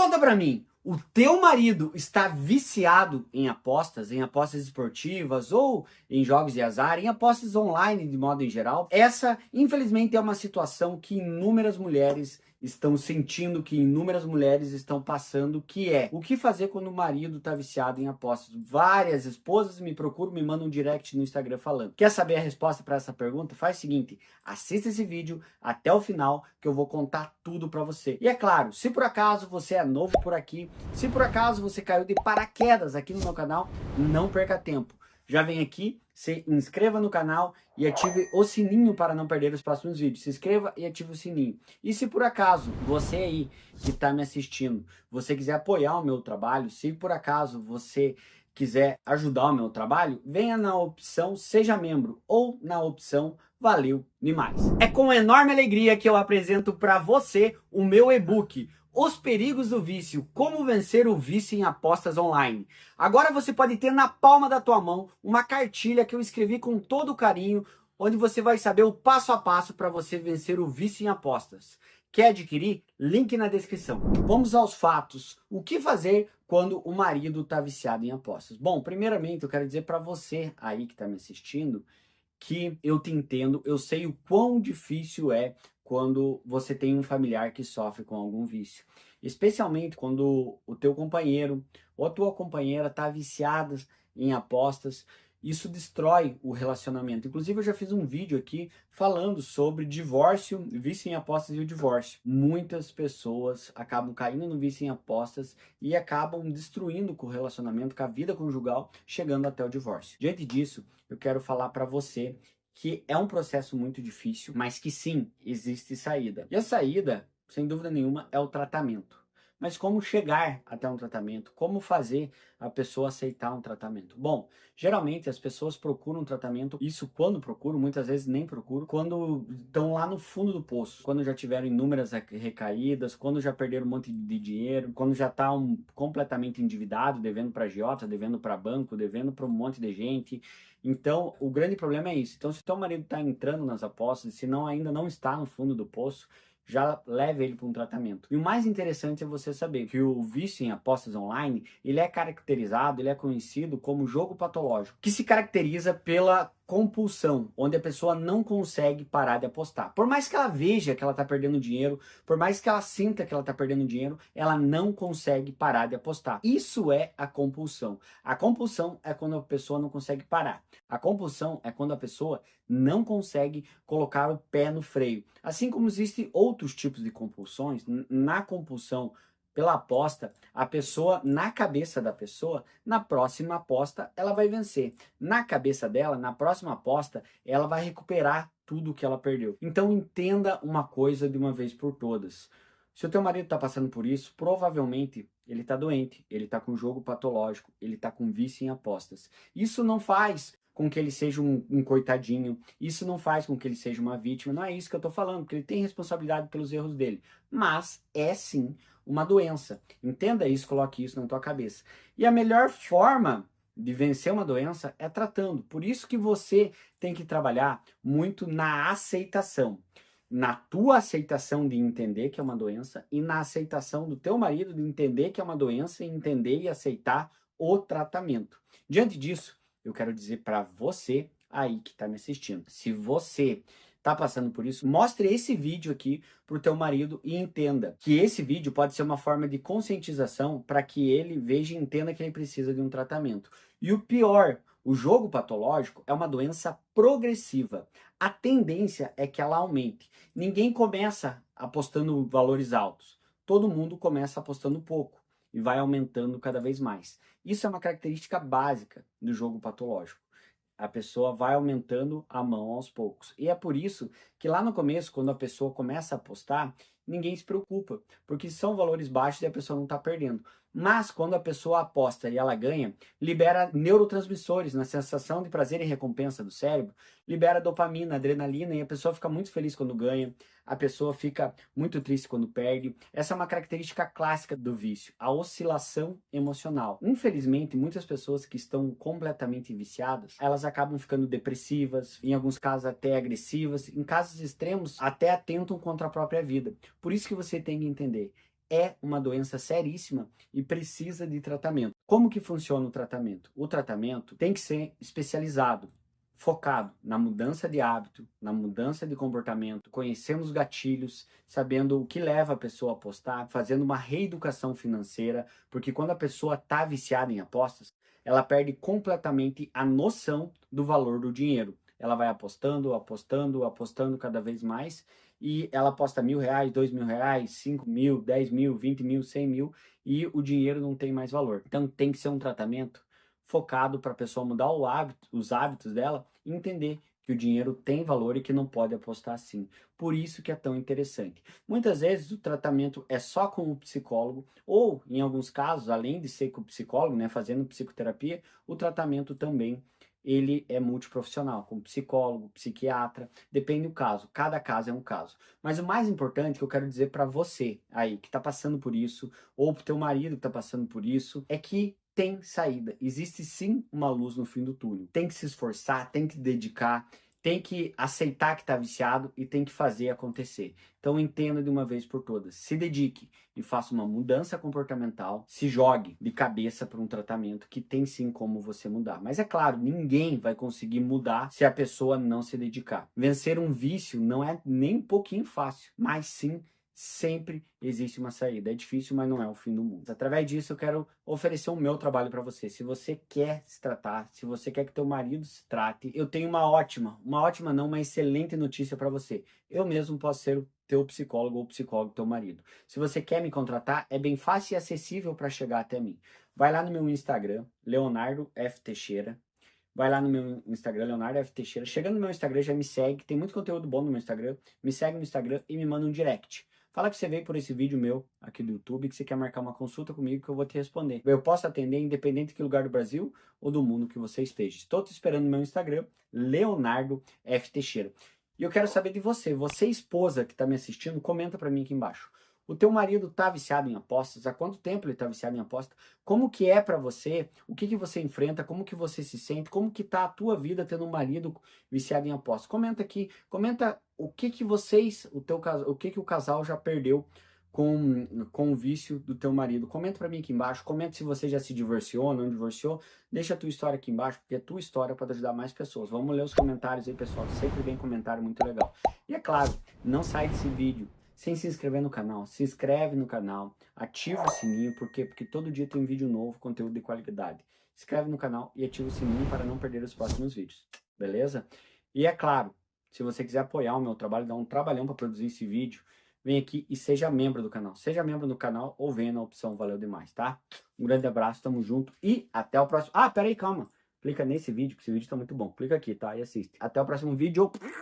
Conta pra mim, o teu marido está viciado em apostas esportivas ou em jogos de azar, em apostas online de modo em geral? Essa, infelizmente, é uma situação que inúmeras mulheres estão sentindo, que inúmeras mulheres estão passando, que é o que fazer quando o marido está viciado em apostas. Várias esposas me procuram, me mandam um direct no Instagram falando. Quer saber a resposta para essa pergunta? Faz o seguinte, assista esse vídeo até o final que eu vou contar tudo para você. E é claro, se por acaso você é novo por aqui, se por acaso você caiu de paraquedas aqui no meu canal, não perca tempo. Já vem aqui, se inscreva no canal e ative o sininho para não perder os próximos vídeos. Se inscreva e ative o sininho. E se por acaso você aí que está me assistindo, você quiser apoiar o meu trabalho, se por acaso você quiser ajudar o meu trabalho, venha na opção Seja Membro ou na opção Valeu demais. É com enorme alegria que eu apresento para você o meu e-book Os Perigos do Vício, Como Vencer o Vício em Apostas Online. Agora você pode ter na palma da tua mão uma cartilha que eu escrevi com todo carinho, onde você vai saber o passo a passo para você vencer o vício em apostas. Quer adquirir? Link na descrição. Vamos aos fatos. O que fazer quando o marido está viciado em apostas? Bom, primeiramente eu quero dizer para você aí que está me assistindo que eu te entendo, eu sei o quão difícil é quando você tem um familiar que sofre com algum vício. Especialmente quando o teu companheiro ou a tua companheira está viciada em apostas, isso destrói o relacionamento. Inclusive eu já fiz um vídeo aqui falando sobre divórcio, vício em apostas e o divórcio. Muitas pessoas acabam caindo no vício em apostas e acabam destruindo com o relacionamento, com a vida conjugal, chegando até o divórcio. Diante disso, eu quero falar para você que é um processo muito difícil, mas que sim, existe saída. E a saída, sem dúvida nenhuma, é o tratamento. Mas como chegar até um tratamento? Como fazer a pessoa aceitar um tratamento? Bom, geralmente as pessoas procuram um tratamento, isso quando procuram, muitas vezes nem procuram, quando estão lá no fundo do poço, quando já tiveram inúmeras recaídas, quando já perderam um monte de dinheiro, quando já está completamente endividado, devendo para agiota, devendo para banco, devendo para um monte de gente. Então, o grande problema é isso. Então, se o teu marido está entrando nas apostas, se não ainda não está no fundo do poço, já leve ele para um tratamento. E o mais interessante é você saber que o vício em apostas online, ele é caracterizado, ele é conhecido como jogo patológico, que se caracteriza pela compulsão, onde a pessoa não consegue parar de apostar. Por mais que ela veja que ela está perdendo dinheiro, por mais que ela sinta que ela está perdendo dinheiro, ela não consegue parar de apostar. Isso é a compulsão. A compulsão é quando a pessoa não consegue parar. A compulsão é quando a pessoa não consegue colocar o pé no freio. Assim como existem outros tipos de compulsões, na compulsão pela aposta, a pessoa, na cabeça da pessoa, na próxima aposta, ela vai vencer. Na cabeça dela, na próxima aposta, ela vai recuperar tudo que ela perdeu. Então entenda uma coisa de uma vez por todas. Se o teu marido está passando por isso, provavelmente ele está doente, ele está com jogo patológico, ele está com vício em apostas. Isso não faz com que ele seja um coitadinho, isso não faz com que ele seja uma vítima, não é isso que eu estou falando, porque ele tem responsabilidade pelos erros dele, mas é sim uma doença. Entenda isso, coloque isso na tua cabeça. E a melhor forma de vencer uma doença é tratando. Por isso que você tem que trabalhar muito na aceitação. Na tua aceitação de entender que é uma doença e na aceitação do teu marido de entender que é uma doença e entender e aceitar o tratamento. Diante disso, eu quero dizer para você aí que está me assistindo, se você está passando por isso, mostre esse vídeo aqui para o teu marido e entenda que esse vídeo pode ser uma forma de conscientização para que ele veja e entenda que ele precisa de um tratamento. E o pior, o jogo patológico é uma doença progressiva. A tendência é que ela aumente. Ninguém começa apostando valores altos. Todo mundo começa apostando pouco e vai aumentando cada vez mais. Isso é uma característica básica do jogo patológico. A pessoa vai aumentando a mão aos poucos. E é por isso que lá no começo, quando a pessoa começa a apostar, ninguém se preocupa, porque são valores baixos e a pessoa não está perdendo. Mas quando a pessoa aposta e ela ganha, libera neurotransmissores na sensação de prazer e recompensa do cérebro, libera dopamina, adrenalina e a pessoa fica muito feliz quando ganha, a pessoa fica muito triste quando perde. Essa é uma característica clássica do vício, a oscilação emocional. Infelizmente, muitas pessoas que estão completamente viciadas, elas acabam ficando depressivas, em alguns casos até agressivas, em casos extremos até atentam contra a própria vida. Por isso que você tem que entender, é uma doença seríssima e precisa de tratamento. Como que funciona o tratamento? O tratamento tem que ser especializado, focado na mudança de hábito, na mudança de comportamento, conhecendo os gatilhos, sabendo o que leva a pessoa a apostar, fazendo uma reeducação financeira, porque quando a pessoa está viciada em apostas, ela perde completamente a noção do valor do dinheiro. Ela vai apostando, apostando, apostando cada vez mais e ela aposta R$ 1.000, R$ 2.000, 5.000, 10.000, 20.000, 100.000 e o dinheiro não tem mais valor. Então tem que ser um tratamento focado para a pessoa mudar os hábitos dela e entender que o dinheiro tem valor e que não pode apostar assim. Por isso que é tão interessante. Muitas vezes o tratamento é só com o psicólogo ou, em alguns casos, além de ser com o psicólogo, né, fazendo psicoterapia, o tratamento também ele é multiprofissional, com psicólogo, psiquiatra, depende do caso, cada caso é um caso. Mas o mais importante que eu quero dizer para você aí que está passando por isso, ou para o teu marido que está passando por isso, é que tem saída. Existe sim uma luz no fim do túnel. Tem que se esforçar, tem que dedicar, tem que aceitar que está viciado e tem que fazer acontecer. Então entenda de uma vez por todas. Se dedique e faça uma mudança comportamental. Se jogue de cabeça para um tratamento que tem sim como você mudar. Mas é claro, ninguém vai conseguir mudar se a pessoa não se dedicar. Vencer um vício não é nem um pouquinho fácil, mas sim sempre existe uma saída. É difícil, mas não é o fim do mundo. Através disso, eu quero oferecer o meu trabalho para você. Se você quer se tratar, se você quer que teu marido se trate, eu tenho uma ótima não, uma excelente notícia para você. Eu mesmo posso ser o teu psicólogo ou psicólogo do teu marido. Se você quer me contratar, é bem fácil e acessível para chegar até mim. Vai lá no meu Instagram, Leonardo F. Teixeira. Vai lá no meu Instagram, Leonardo F. Teixeira. Chega no meu Instagram, já me segue. Tem muito conteúdo bom no meu Instagram. Me segue no Instagram e me manda um direct. Fala que você veio por esse vídeo meu aqui do YouTube, que você quer marcar uma consulta comigo que eu vou te responder. Eu posso atender independente de que lugar do Brasil ou do mundo que você esteja. Estou te esperando no meu Instagram, Leonardo F. Teixeira. E eu quero saber de você. Você, esposa que está me assistindo, comenta para mim aqui embaixo. O teu marido está viciado em apostas? Há quanto tempo ele está viciado em aposta? Como que é para você? O que que você enfrenta? Como que você se sente? Como que tá a tua vida tendo um marido viciado em apostas? Comenta aqui, comenta o que que o casal já perdeu com o vício do teu marido. Comenta para mim aqui embaixo, comenta se você já se divorciou, não divorciou. Deixa a tua história aqui embaixo, porque a tua história pode ajudar mais pessoas. Vamos ler os comentários aí, pessoal. Sempre vem comentário muito legal. E é claro, não sai desse vídeo sem se inscrever no canal. Se inscreve no canal, ativa o sininho, por quê? Porque todo dia tem um vídeo novo, conteúdo de qualidade. Se inscreve no canal e ativa o sininho para não perder os próximos vídeos, beleza? E é claro, se você quiser apoiar o meu trabalho, dar um trabalhão para produzir esse vídeo, vem aqui e seja membro do canal. Seja membro do canal ou venha na opção Valeu Demais, tá? Um grande abraço, tamo junto e até o próximo... Ah, pera aí, calma. Clica nesse vídeo, que esse vídeo tá muito bom. Clica aqui, tá? E assiste. Até o próximo vídeo.